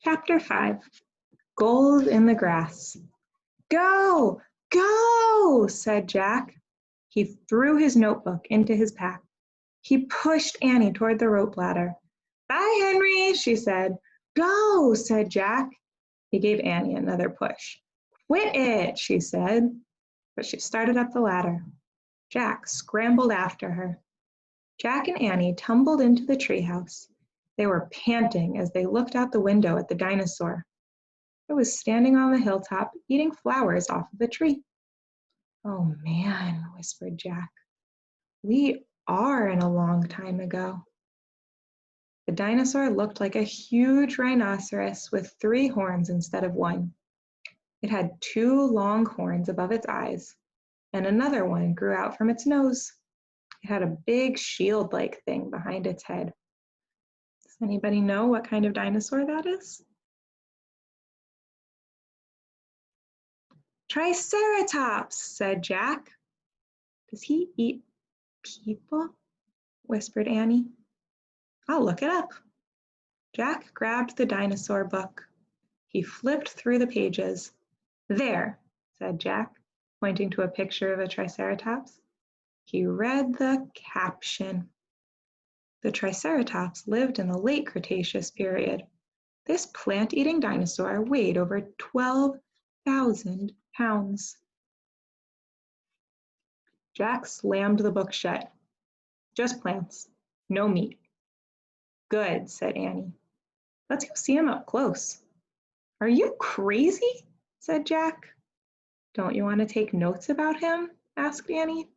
Chapter 5, Gold in the Grass. Go, go, said Jack. He threw his notebook into his pack. He pushed Annie toward the rope ladder. Bye, Henry, she said. Go, said Jack. He gave Annie another push. Quit it, she said. But she started up the ladder. Jack scrambled after her. Jack and Annie tumbled into the treehouse. They were panting as they looked out the window at the dinosaur. It was standing on the hilltop, eating flowers off of a tree. Oh man, whispered Jack. We are in a long time ago. The dinosaur looked like a huge rhinoceros with 3 horns instead of 1. It had 2 long horns above its eyes, and another one grew out from its nose. It had a big shield-like thing behind its head. Does anybody know what kind of dinosaur that is? Triceratops, said Jack. Does he eat people? Whispered Annie. I'll look it up. Jack grabbed the dinosaur book. He flipped through the pages. There, said Jack, pointing to a picture of a Triceratops. He read the caption. The Triceratops lived in the late Cretaceous period. This plant-eating dinosaur weighed over 12,000 pounds. Jack slammed the book shut. Just plants, no meat. Good, said Annie. Let's go see him up close. Are you crazy? Said Jack. Don't you want to take notes about him? Asked Annie.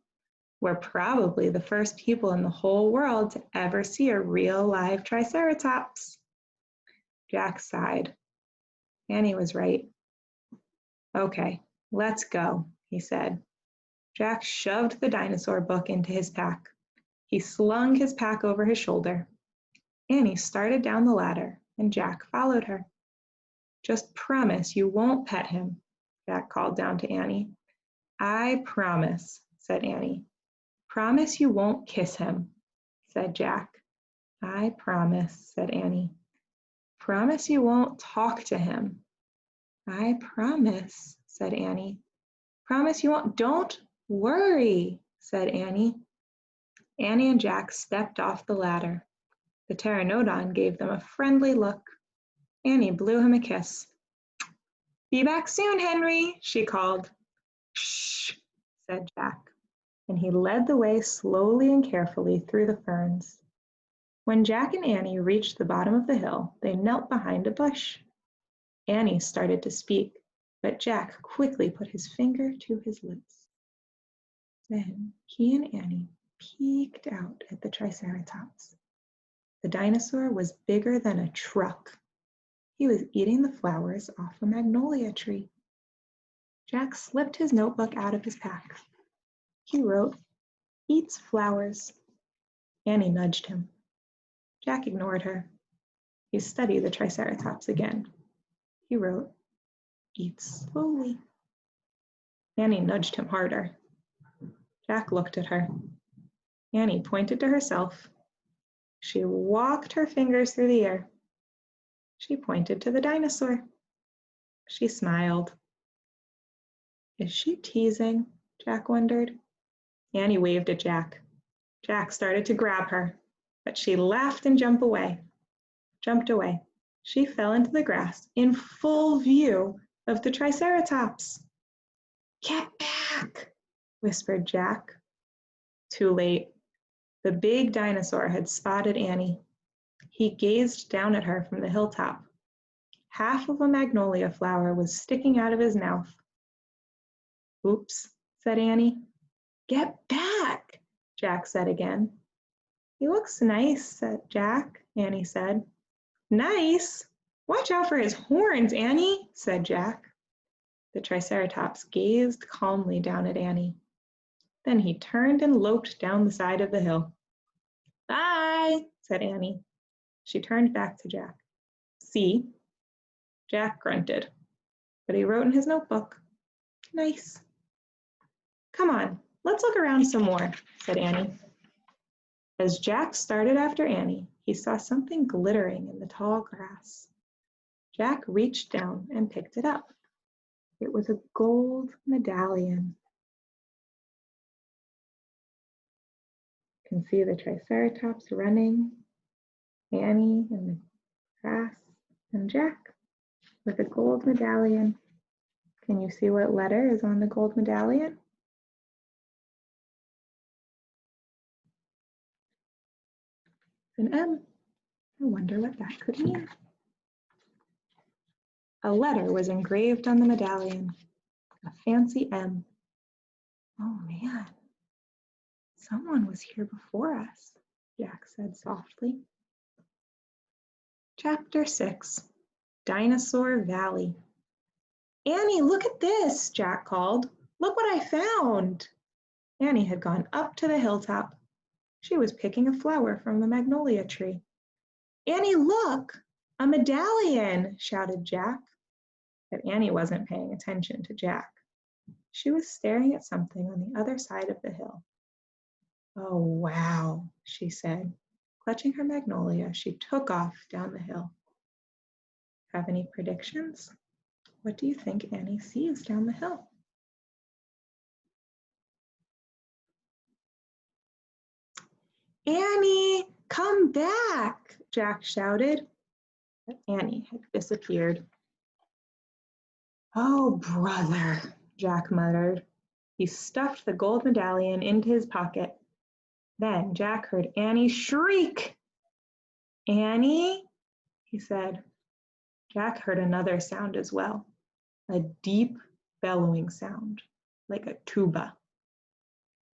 We're probably the first people in the whole world to ever see a real live Triceratops. Jack sighed. Annie was right. Okay, let's go, he said. Jack shoved the dinosaur book into his pack. He slung his pack over his shoulder. Annie started down the ladder, and Jack followed her. Just promise you won't pet him, Jack called down to Annie. I promise, said Annie. Promise you won't kiss him, said Jack. I promise, said Annie. Promise you won't talk to him. I promise, said Annie. Promise you won't. Don't worry, said Annie. Annie and Jack stepped off the ladder. The pteranodon gave them a friendly look. Annie blew him a kiss. Be back soon, Henry, she called. Shh, said Jack, and he led the way slowly and carefully through the ferns. When Jack and Annie reached the bottom of the hill, they knelt behind a bush. Annie started to speak, but Jack quickly put his finger to his lips. Then he and Annie peeked out at the Triceratops. The dinosaur was bigger than a truck. He was eating the flowers off a magnolia tree. Jack slipped his notebook out of his pack. He wrote, "Eats flowers." Annie nudged him. Jack ignored her. He studied the Triceratops again. He wrote, "Eats slowly." Annie nudged him harder. Jack looked at her. Annie pointed to herself. She walked her fingers through the air. She pointed to the dinosaur. She smiled. Is she teasing? Jack wondered. Annie waved at Jack. Jack started to grab her, but she laughed and jumped away. She fell into the grass in full view of the Triceratops. Get back, whispered Jack. Too late. The big dinosaur had spotted Annie. He gazed down at her from the hilltop. Half of a magnolia flower was sticking out of his mouth. Oops, said Annie. Get back, Jack said again. He looks nice, said Jack, Annie said. Nice? Watch out for his horns, Annie, said Jack. The Triceratops gazed calmly down at Annie. Then he turned and loped down the side of the hill. Bye, said Annie. She turned back to Jack. See? Jack grunted, but he wrote in his notebook. Nice. Come on, let's look around some more, said Annie. As Jack started after Annie, he saw something glittering in the tall grass. Jack reached down and picked it up. It was a gold medallion. You can see the Triceratops running, Annie in the grass, and Jack with a gold medallion. Can you see what letter is on the gold medallion? An M. I wonder what that could mean. A letter was engraved on the medallion, a fancy M. Oh man, someone was here before us, Jack said softly. Chapter 6, Dinosaur Valley. Annie, look at this, Jack called. Look what I found. Annie had gone up to the hilltop. She was picking a flower from the magnolia tree. Annie, look, a medallion, shouted Jack. But Annie wasn't paying attention to Jack. She was staring at something on the other side of the hill. Oh, wow, she said. Clutching her magnolia, she took off down the hill. Have any predictions? What do you think Annie sees down the hill? Annie, come back, Jack shouted. But Annie had disappeared. Oh, brother, Jack muttered. He stuffed the gold medallion into his pocket. Then Jack heard Annie shriek. Annie, he said. Jack heard another sound as well, a deep bellowing sound, like a tuba.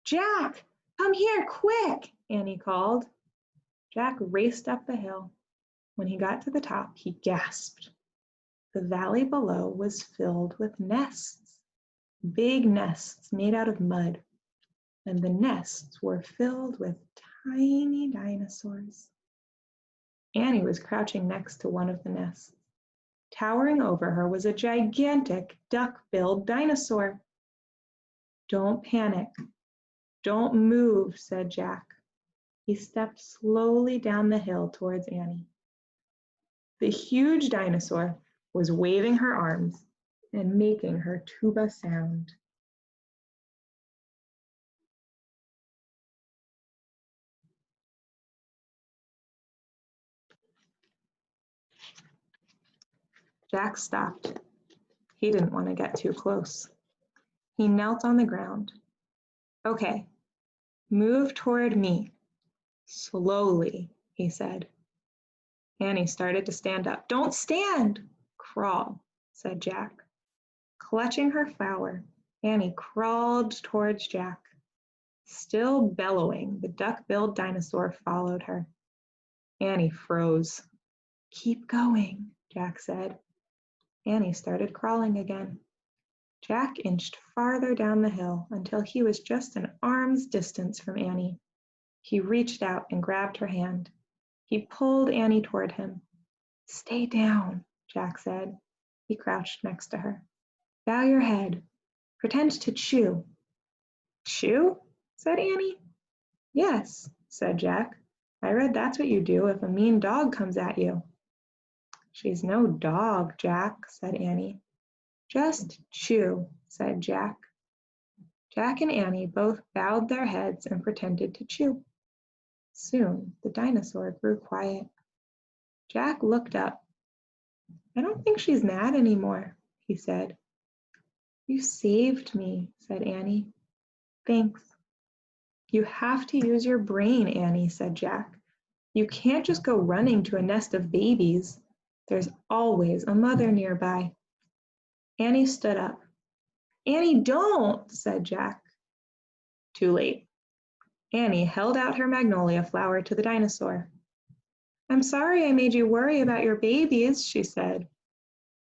Jack, come here, quick, Annie called. Jack raced up the hill. When he got to the top, he gasped. The valley below was filled with nests, big nests made out of mud, and the nests were filled with tiny dinosaurs. Annie was crouching next to one of the nests. Towering over her was a gigantic duck-billed dinosaur. Don't panic. Don't move, said Jack. He stepped slowly down the hill towards Annie. The huge dinosaur was waving her arms and making her tuba sound. Jack stopped. He didn't want to get too close. He knelt on the ground. Okay, move toward me. Slowly, he said. Annie started to stand up. Don't stand! Crawl, said Jack. Clutching her flower, Annie crawled towards Jack. Still bellowing, the duck-billed dinosaur followed her. Annie froze. Keep going, Jack said. Annie started crawling again. Jack inched farther down the hill until he was just an arm's distance from Annie. He reached out and grabbed her hand. He pulled Annie toward him. Stay down, Jack said. He crouched next to her. Bow your head. Pretend to chew. Chew? Said Annie. Yes, said Jack. I read that's what you do if a mean dog comes at you. She's no dog, Jack, said Annie. Just chew, said Jack. Jack and Annie both bowed their heads and pretended to chew. Soon, the dinosaur grew quiet. Jack looked up. I don't think she's mad anymore, he said. You saved me, said Annie. Thanks. You have to use your brain, Annie, said Jack. You can't just go running to a nest of babies. There's always a mother nearby. Annie stood up. Annie, don't, said Jack. Too late. Annie held out her magnolia flower to the dinosaur. I'm sorry I made you worry about your babies, she said.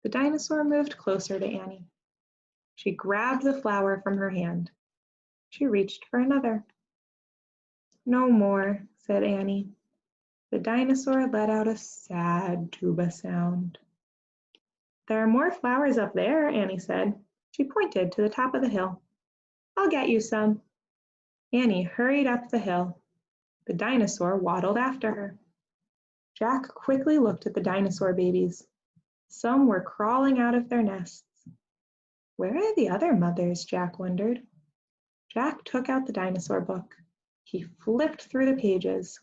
The dinosaur moved closer to Annie. She grabbed the flower from her hand. She reached for another. No more, said Annie. The dinosaur let out a sad tuba sound. There are more flowers up there, Annie said. She pointed to the top of the hill. I'll get you some. Annie hurried up the hill. The dinosaur waddled after her. Jack quickly looked at the dinosaur babies. Some were crawling out of their nests. Where are the other mothers? Jack wondered. Jack took out the dinosaur book. He flipped through the pages.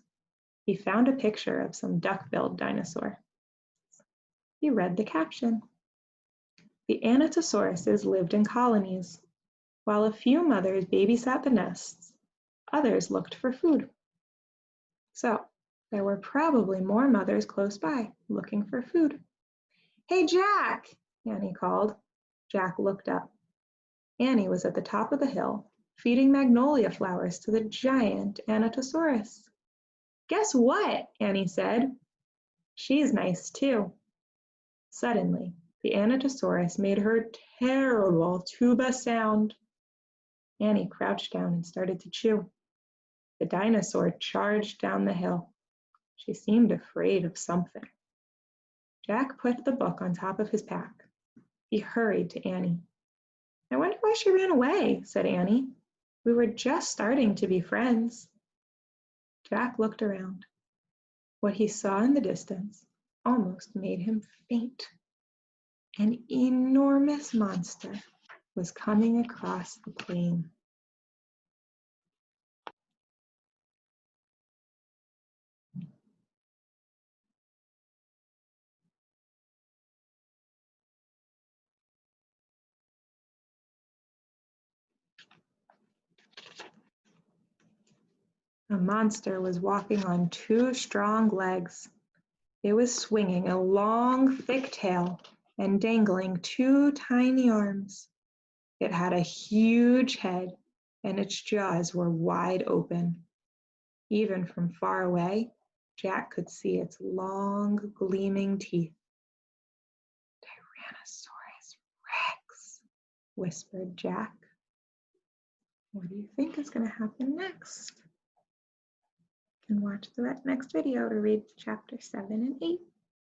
He found a picture of some duck-billed dinosaur. He read the caption. The Anatosauruses lived in colonies. While a few mothers babysat the nests, others looked for food. So there were probably more mothers close by looking for food. Hey, Jack, Annie called. Jack looked up. Annie was at the top of the hill, feeding magnolia flowers to the giant Anatosaurus. Guess what? Annie said. She's nice too. Suddenly, the Anatosaurus made her terrible tuba sound. Annie crouched down and started to chew. The dinosaur charged down the hill. She seemed afraid of something. Jack put the book on top of his pack. He hurried to Annie. I wonder why she ran away, said Annie. We were just starting to be friends. Jack looked around. What he saw in the distance almost made him faint. An enormous monster was coming across the plain. The monster was walking on two strong legs. It was swinging a long, thick tail and dangling two tiny arms. It had a huge head, and its jaws were wide open. Even from far away, Jack could see its long, gleaming teeth. Tyrannosaurus Rex, whispered Jack. What do you think is going to happen next? You can watch the next video to read chapter 7 and 8.